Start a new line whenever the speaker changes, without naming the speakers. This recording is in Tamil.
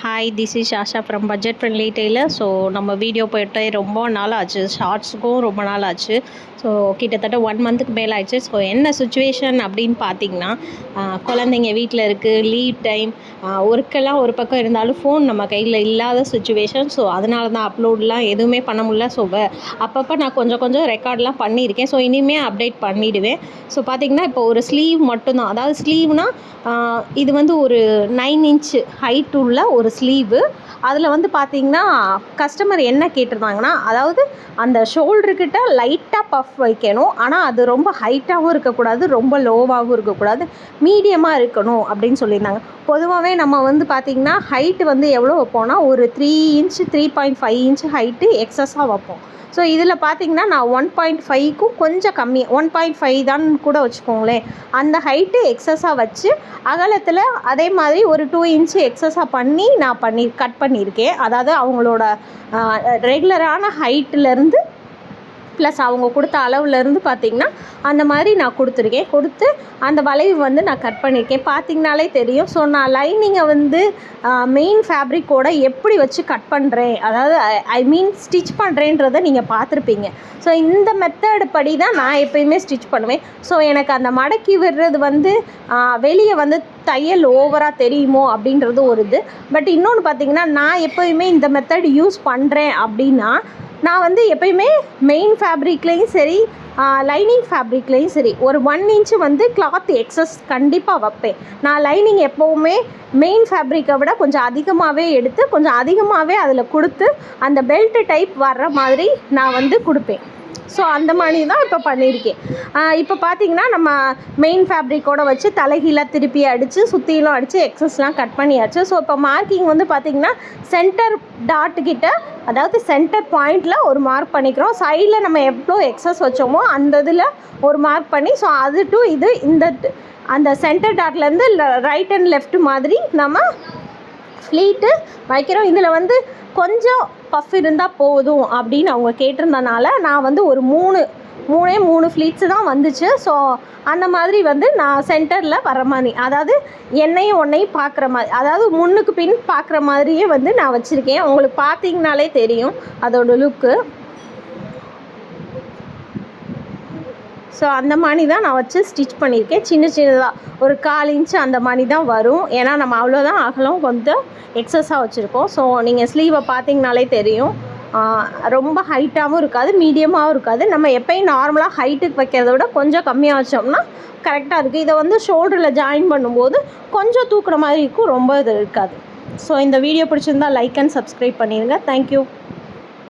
Hi, this is Asha from budget friendly tailor. So நம்ம வீடியோ போயிட்டு ரொம்ப நாள் ஆச்சு, ஷார்ட்ஸுக்கும் ரொம்ப நாள் ஆச்சு. ஸோ கிட்டத்தட்ட 1 மந்த்துக்கு மேலே ஆயிடுச்சு. ஸோ என்ன சுச்சுவேஷன் அப்படின்னு பார்த்தீங்கன்னா, குழந்தைங்க வீட்டில் இருக்குது, லீவ் டைம், ஒர்க்கெல்லாம் ஒரு பக்கம் இருந்தாலும் ஃபோன் நம்ம கையில் இல்லாத சுச்சுவேஷன். ஸோ அதனால தான் அப்லோட்லாம் எதுவுமே பண்ண முடியல. ஸோ அப்பப்போ நான் கொஞ்சம் ரெக்கார்ட்லாம் பண்ணியிருக்கேன். ஸோ இனிமேல் அப்டேட் பண்ணிவிடுவேன். ஸோ பார்த்திங்கன்னா இப்போ ஒரு ஸ்லீவ் மட்டும்தான், அதாவது ஸ்லீவ்னால் இது வந்து ஒரு 9 இன்ச்சு ஹைட் உள்ள ஒரு ஸ்லீவு. அதில் வந்து பார்த்திங்கன்னா கஸ்டமர் என்ன கேட்டிருந்தாங்கன்னா, அதாவது அந்த ஷோல்டர்கிட்ட லைட்டாக பஃப் வைக்கணும், ஆனால் அது ரொம்ப ஹைட்டாகவும் இருக்கக்கூடாது, ரொம்ப லோவாகவும் இருக்கக்கூடாது, மீடியமாக இருக்கணும் அப்படின்னு சொல்லியிருந்தாங்க. பொதுவாகவே நம்ம வந்து பார்த்திங்கன்னா ஹைட்டு வந்து எவ்வளோ வைப்போம்னா, ஒரு 3 இன்ச்சு 3.5 இன்ச்சு ஹைட்டு எக்ஸஸாக வைப்போம். ஸோ இதில் பார்த்திங்கன்னா நான் 1.5க்கும் கொஞ்சம் கம்மி, 1.5 தான் கூட வச்சுக்கோங்களேன், அந்த ஹைட்டு எக்ஸஸாக வச்சு அகலத்தில் அதே மாதிரி ஒரு 2 இன்ச்சு எக்ஸஸாக பண்ணி நான் கட் பண்ணியிருக்கேன். அதாவது அவங்களோட ரெகுலரான ஹைட்டிலேருந்து ப்ளஸ் அவங்க கொடுத்த அளவுலேருந்து பார்த்திங்கன்னா அந்த மாதிரி நான் கொடுத்து அந்த வளைவு வந்து நான் கட் பண்ணியிருக்கேன். பார்த்திங்கனாலே தெரியும். ஸோ நான் லைனிங்கை வந்து மெயின் ஃபேப்ரிக்கோடு எப்படி வச்சு கட் பண்ணுறேன், அதாவது ஸ்டிச் பண்ணுறேன்றதை நீங்கள் பார்த்துருப்பீங்க. ஸோ இந்த மெத்தடு படி தான் நான் எப்போயுமே ஸ்டிச் பண்ணுவேன். ஸோ எனக்கு அந்த மடக்கி விடுறது வந்து வெளியே வந்து தையல் ஓவராக தெரியுமோ அப்படின்றது ஒரு இது. பட் இன்னொன்று பார்த்திங்கன்னா, நான் எப்போயுமே இந்த மெத்தட் யூஸ் பண்ணுறேன் அப்படின்னா, நான் வந்து எப்போயுமே மெயின் ஃபேப்ரிக்லேயும் சரி, லைனிங் ஃபேப்ரிக்லேயும் சரி, ஒரு 1 இன்ச்சு வந்து கிளாத் எக்ஸஸ் கண்டிப்பாக வைப்பேன். நான் லைனிங் எப்போவுமே மெயின் ஃபேப்ரிக்கை விட கொஞ்சம் அதிகமாகவே எடுத்து கொஞ்சம் அதிகமாகவே அதில் கொடுத்து அந்த பெல்ட் டைப் வர்ற மாதிரி நான் வந்து கொடுப்பேன். ஸோ அந்த மாதிரி தான் இப்போ பண்ணியிருக்கேன். இப்போ பார்த்திங்கன்னா நம்ம மெயின் ஃபேப்ரிக்கோடு வச்சு தலைகீழாக திருப்பி அடித்து சுற்றிலும் அடித்து எக்ஸஸ்லாம் கட் பண்ணியாச்சு. ஸோ இப்போ மார்க்கிங் வந்து பார்த்திங்கன்னா சென்டர் டாட்டுக்கிட்ட, அதாவது சென்டர் பாயிண்டில் ஒரு மார்க் பண்ணிக்கிறோம். சைடில் நம்ம எவ்வளோ எக்ஸஸ் வச்சோமோ அந்த இதில் ஒரு மார்க் பண்ணி, ஸோ அது டு இது இந்த அந்த சென்டர் டாட்லேருந்து ரைட் அண்ட் லெஃப்ட் மாதிரி நம்ம ஃப்ளீட்டு வைக்கிறோம். இதில் வந்து கொஞ்சம் பஃப் இருந்தால் போதும் அப்படின்னு அவங்க கேட்டிருந்தனால நான் வந்து ஒரு 3 ஃப்ளீட்ஸு தான் வந்துச்சு. ஸோ அந்த மாதிரி வந்து நான் சென்டரில் வர மாதிரி, அதாவது ஒன்றையும் பார்க்குற மாதிரி, அதாவது முன்னுக்கு பின் பார்க்குற மாதிரியே வந்து நான் வச்சுருக்கேன். உங்களுக்கு பார்த்திங்கனாலே தெரியும் அதோட லுக்கு. ஸோ அந்த மாதிரி தான் நான் வச்சு ஸ்டிச் பண்ணியிருக்கேன். சின்னதாக ஒரு 1/4 இன்ச்சு அந்த மாதிரி தான் வரும். ஏன்னா நம்ம அவ்வளோதான் அகலம் கொஞ்சம் எக்ஸஸாக வச்சுருக்கோம். ஸோ நீங்கள் ஸ்லீவை பார்த்திங்கனாலே தெரியும், ரொம்ப ஹைட்டாகவும் இருக்காது, மீடியமாகவும் இருக்காது. நம்ம எப்போயும் நார்மலாக ஹைட்டுக்கு வைக்கிறத விட கொஞ்சம் கம்மியாக வச்சோம்னா கரெக்டாக இருக்குது. இதை வந்து ஷோல்டரில் ஜாயின் பண்ணும்போது கொஞ்சம் தூக்குற மாதிரி இருக்கும், ரொம்ப இது இருக்காது. ஸோ இந்த வீடியோ பிடிச்சிருந்தால் லைக் அண்ட் சப்ஸ்கிரைப் பண்ணிடுங்க. தேங்க்யூ.